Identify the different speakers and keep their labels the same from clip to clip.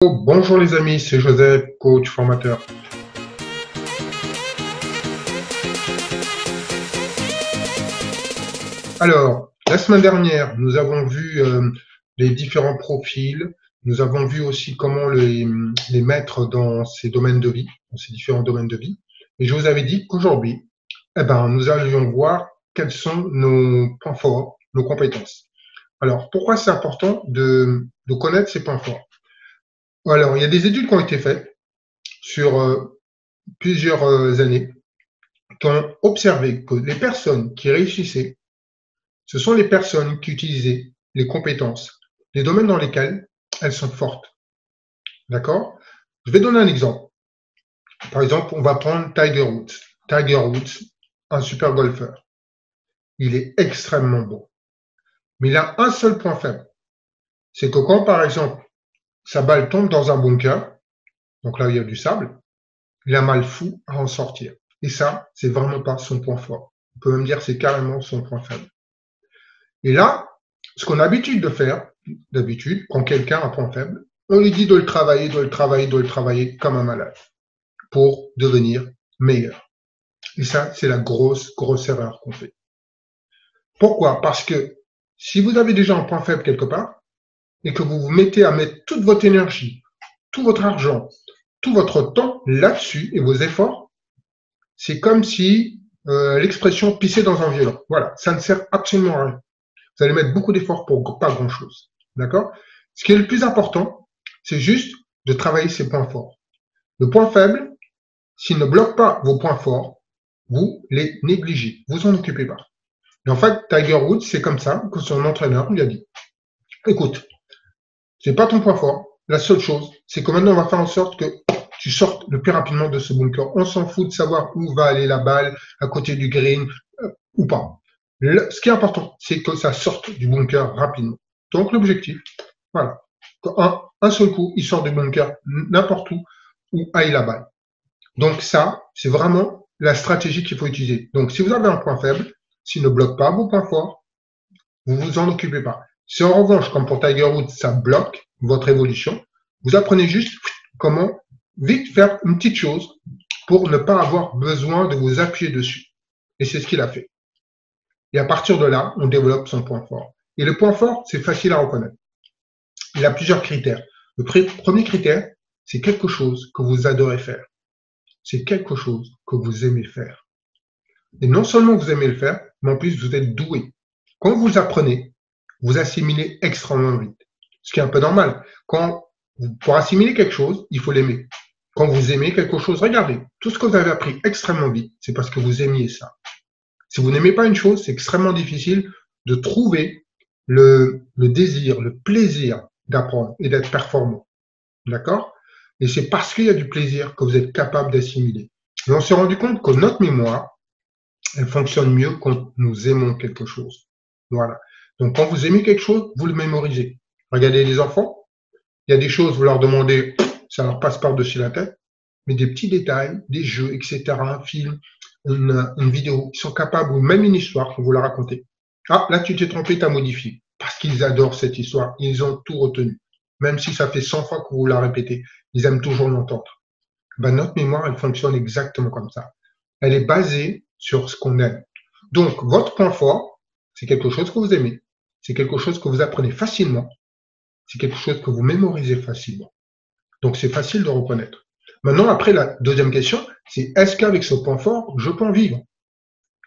Speaker 1: Bonjour les amis, c'est Joseph, coach formateur. Alors, la semaine dernière, nous avons vu les différents profils, nous avons vu aussi comment les mettre dans ces domaines de vie, dans ces différents domaines de vie. Et je vous avais dit qu'aujourd'hui, nous allions voir quels sont nos points forts, nos compétences. Alors, pourquoi c'est important de connaître ces points forts? Alors, il y a des études qui ont été faites sur plusieurs années qui ont observé que les personnes qui réussissaient, ce sont les personnes qui utilisaient les compétences, les domaines dans lesquels elles sont fortes. D'accord? Je vais donner un exemple. Par exemple, on va prendre Tiger Woods. Tiger Woods, un super golfeur. Il est extrêmement bon. Mais il a un seul point faible. C'est que quand, par exemple, sa balle tombe dans un bunker, donc là où il y a du sable, il a mal fou à en sortir. Et ça, c'est vraiment pas son point fort. On peut même dire que c'est carrément son point faible. Et là, ce qu'on a l'habitude de faire, d'habitude, quand quelqu'un a un point faible, on lui dit de le travailler, de le travailler, de le travailler comme un malade pour devenir meilleur. Et ça, c'est la grosse, grosse erreur qu'on fait. Pourquoi? Parce que si vous avez déjà un point faible quelque part et que vous vous mettez à mettre toute votre énergie, tout votre argent, tout votre temps là-dessus et vos efforts, c'est comme si l'expression pisser dans un violon. Voilà, ça ne sert absolument à rien. Vous allez mettre beaucoup d'efforts pour pas grand-chose. D'accord? Ce qui est le plus important, c'est juste de travailler ses points forts. Le point faible, s'il ne bloque pas vos points forts, vous les négligez. Vous en occupez pas. Et en fait, Tiger Woods, c'est comme ça que son entraîneur lui a dit. Écoute, c'est pas ton point fort. La seule chose, c'est que maintenant, on va faire en sorte que tu sortes le plus rapidement de ce bunker. On s'en fout de savoir où va aller la balle, à côté du green, ou pas. Ce qui est important, c'est que ça sorte du bunker rapidement. Donc l'objectif, voilà, un seul coup, il sort du bunker n'importe où aille la balle. Donc ça, c'est vraiment la stratégie qu'il faut utiliser. Donc si vous avez un point faible, s'il ne bloque pas vos points forts, vous vous en occupez pas. Si en revanche, comme pour Tiger Woods, ça bloque votre évolution, vous apprenez juste comment vite faire une petite chose pour ne pas avoir besoin de vous appuyer dessus. Et c'est ce qu'il a fait. Et à partir de là, on développe son point fort. Et le point fort, c'est facile à reconnaître. Il a plusieurs critères. Le premier critère, c'est quelque chose que vous adorez faire. C'est quelque chose que vous aimez faire. Et non seulement vous aimez le faire, mais en plus vous êtes doué. Quand vous apprenez, vous assimilez extrêmement vite. Ce qui est un peu normal. Pour assimiler quelque chose, il faut l'aimer. Quand vous aimez quelque chose, regardez, tout ce que vous avez appris extrêmement vite, c'est parce que vous aimiez ça. Si vous n'aimez pas une chose, c'est extrêmement difficile de trouver le désir, le plaisir d'apprendre et d'être performant. D'accord? Et c'est parce qu'il y a du plaisir que vous êtes capable d'assimiler. Et on s'est rendu compte que notre mémoire, elle fonctionne mieux quand nous aimons quelque chose. Voilà. Donc quand vous aimez quelque chose, vous le mémorisez. Regardez les enfants, il y a des choses, vous leur demandez, ça leur passe par-dessus la tête, mais des petits détails, des jeux, etc., un film, une vidéo, ils sont capables, ou même une histoire que vous leur racontez. Ah, là, tu t'es trompé, tu as modifié. Parce qu'ils adorent cette histoire. Ils ont tout retenu. Même si ça fait 100 fois que vous la répétez, ils aiment toujours l'entendre. Notre mémoire, elle fonctionne exactement comme ça. Elle est basée sur ce qu'on aime. Donc, votre point fort, c'est quelque chose que vous aimez. C'est quelque chose que vous apprenez facilement. C'est quelque chose que vous mémorisez facilement. Donc, c'est facile de reconnaître. Maintenant, après, la deuxième question, c'est est-ce qu'avec ce point fort, je peux en vivre?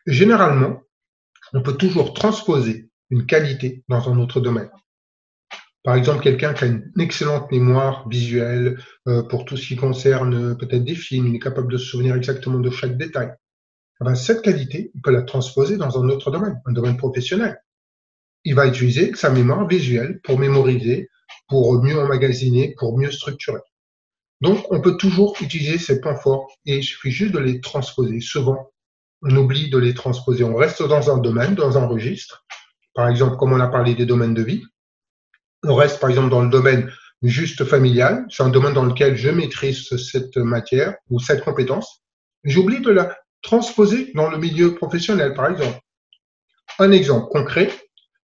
Speaker 1: Généralement, on peut toujours transposer une qualité dans un autre domaine. Par exemple, quelqu'un qui a une excellente mémoire visuelle pour tout ce qui concerne peut-être des films, il est capable de se souvenir exactement de chaque détail. Cette qualité, il peut la transposer dans un autre domaine, un domaine professionnel. Il va utiliser sa mémoire visuelle pour mémoriser, pour mieux emmagasiner, pour mieux structurer. Donc, on peut toujours utiliser ces points forts et il suffit juste de les transposer. Souvent, on oublie de les transposer. On reste dans un domaine, dans un registre. Par exemple, comme on a parlé des domaines de vie, on reste par exemple dans le domaine juste familial. C'est un domaine dans lequel je maîtrise cette matière ou cette compétence. J'oublie de la transposer dans le milieu professionnel, par exemple. Un exemple concret,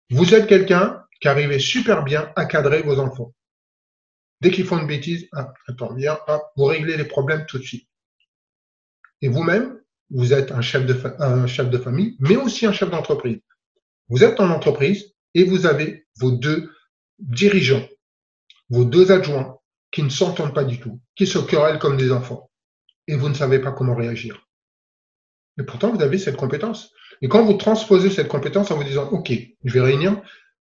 Speaker 1: vous êtes quelqu'un qui arrivait super bien à cadrer vos enfants. Dès qu'ils font une bêtise, ah, attends, viens, hop, vous réglez les problèmes tout de suite. Et vous-même, vous êtes un chef de famille, mais aussi un chef d'entreprise. Vous êtes en entreprise et vous avez vos deux dirigeants, vos deux adjoints qui ne s'entendent pas du tout, qui se querellent comme des enfants. Et vous ne savez pas comment réagir. Et pourtant, vous avez cette compétence. Et quand vous transposez cette compétence en vous disant, OK, je vais réunir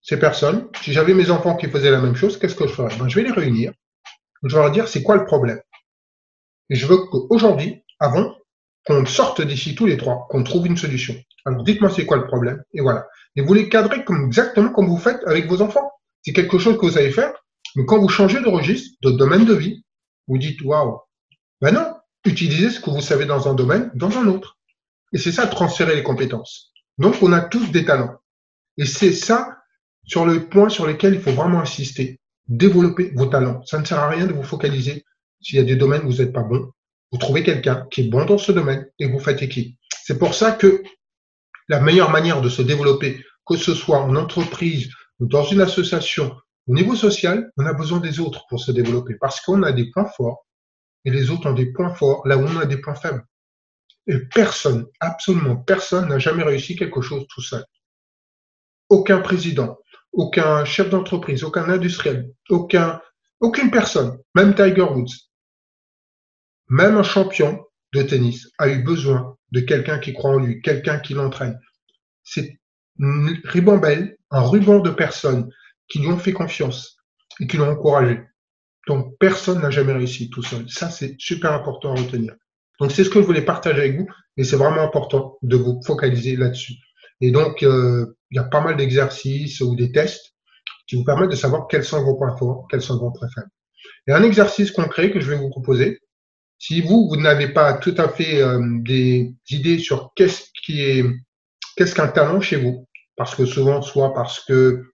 Speaker 1: ces personnes. Si j'avais mes enfants qui faisaient la même chose, qu'est-ce que je ferais? Ben, je vais les réunir. Je vais leur dire, c'est quoi le problème? Et je veux qu'aujourd'hui, avant qu'on sorte d'ici tous les trois, qu'on trouve une solution. Alors, dites-moi c'est quoi le problème? Et voilà. Et vous les cadrez exactement comme vous faites avec vos enfants. C'est quelque chose que vous savez faire. Mais quand vous changez de registre, de domaine de vie, vous dites, waouh. Ben non, utilisez ce que vous savez dans un domaine, dans un autre. Et c'est ça, transférer les compétences. Donc, on a tous des talents. Et c'est ça, sur le point sur lequel il faut vraiment insister. Développer vos talents. Ça ne sert à rien de vous focaliser s'il y a des domaines où vous n'êtes pas bon. Vous trouvez quelqu'un qui est bon dans ce domaine et vous faites équipe. C'est pour ça que la meilleure manière de se développer, que ce soit en entreprise ou dans une association, au niveau social, on a besoin des autres pour se développer parce qu'on a des points forts et les autres ont des points forts là où on a des points faibles. Et personne, absolument personne n'a jamais réussi quelque chose tout seul. Aucun président, aucun chef d'entreprise, aucun industriel, aucune personne, même Tiger Woods, même un champion de tennis a eu besoin de quelqu'un qui croit en lui, quelqu'un qui l'entraîne. C'est une ribambelle, un ruban de personnes qui lui ont fait confiance et qui l'ont encouragé. Donc, personne n'a jamais réussi tout seul. Ça, c'est super important à retenir. Donc, c'est ce que je voulais partager avec vous et c'est vraiment important de vous focaliser là-dessus. Et donc, il y a pas mal d'exercices ou des tests qui vous permettent de savoir quels sont vos points forts, quels sont vos points faibles. Et un exercice concret que je vais vous proposer, si vous n'avez pas tout à fait des idées sur qu'est-ce qu'un talent chez vous, parce que souvent, soit parce que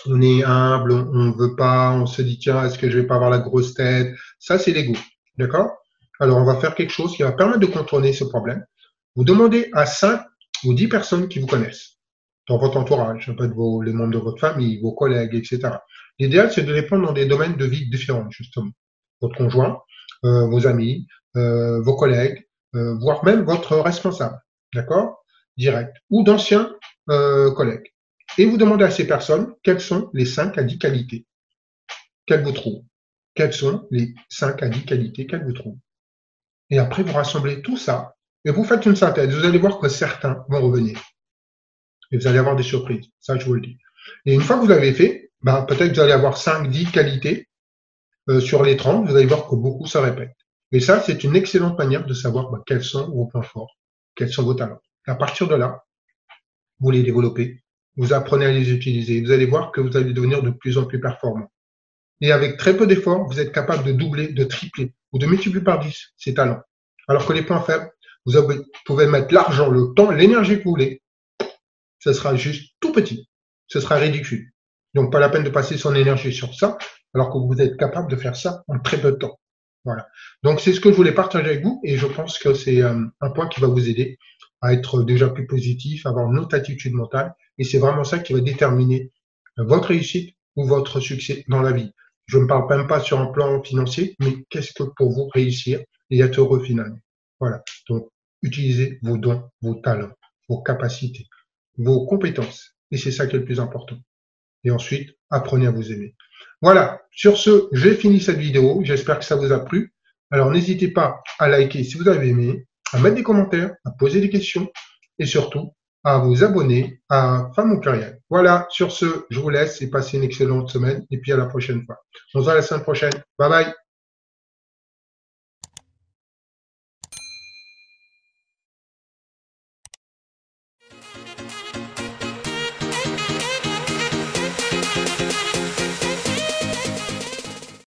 Speaker 1: on est humble, on veut pas, on se dit tiens, est-ce que je vais pas avoir la grosse tête? Ça, c'est l'ego. D'accord? Alors, on va faire quelque chose qui va permettre de contourner ce problème. Vous demandez à 5 ou 10 personnes qui vous connaissent dans votre entourage, pas les membres de votre famille, vos collègues, etc. L'idéal, c'est de les prendre dans des domaines de vie différents, justement. Votre conjoint, vos amis, vos collègues, voire même votre responsable, d'accord? Direct. Ou d'anciens collègues. Et vous demandez à ces personnes quelles sont les 5 à 10 qualités qu'elles vous trouvent. Quelles sont les 5 à 10 qualités qu'elles vous trouvent. Et après, vous rassemblez tout ça et vous faites une synthèse. Vous allez voir que certains vont revenir. Et vous allez avoir des surprises. Ça, je vous le dis. Et une fois que vous l'avez fait, ben, peut-être que vous allez avoir 5, 10 qualités sur les 30. Vous allez voir que beaucoup se répètent. Et ça, c'est une excellente manière de savoir ben, quels sont vos points forts, quels sont vos talents. Et à partir de là, vous les développez, vous apprenez à les utiliser. Vous allez voir que vous allez devenir de plus en plus performant. Et avec très peu d'efforts, vous êtes capable de doubler, de tripler ou de multiplier par 10 ces talents. Alors que les points faibles, vous pouvez mettre l'argent, le temps, l'énergie que vous voulez. Ce sera juste tout petit. Ce sera ridicule. Donc, pas la peine de passer son énergie sur ça, alors que vous êtes capable de faire ça en très peu de temps. Voilà. Donc, c'est ce que je voulais partager avec vous et je pense que c'est un point qui va vous aider à être déjà plus positif, à avoir une autre attitude mentale. Et c'est vraiment ça qui va déterminer votre réussite ou votre succès dans la vie. Je ne parle même pas sur un plan financier, mais qu'est-ce que pour vous réussir et être heureux finalement. Voilà. Donc, utilisez vos dons, vos talents, vos capacités, vos compétences. Et c'est ça qui est le plus important. Et ensuite, apprenez à vous aimer. Voilà. Sur ce, j'ai fini cette vidéo. J'espère que ça vous a plu. Alors, n'hésitez pas à liker si vous avez aimé, à mettre des commentaires, à poser des questions et surtout, à vous abonner à Femme au pluriel. Voilà, sur ce, je vous laisse et passez une excellente semaine et puis à la prochaine fois. On se voit la semaine prochaine. Bye bye.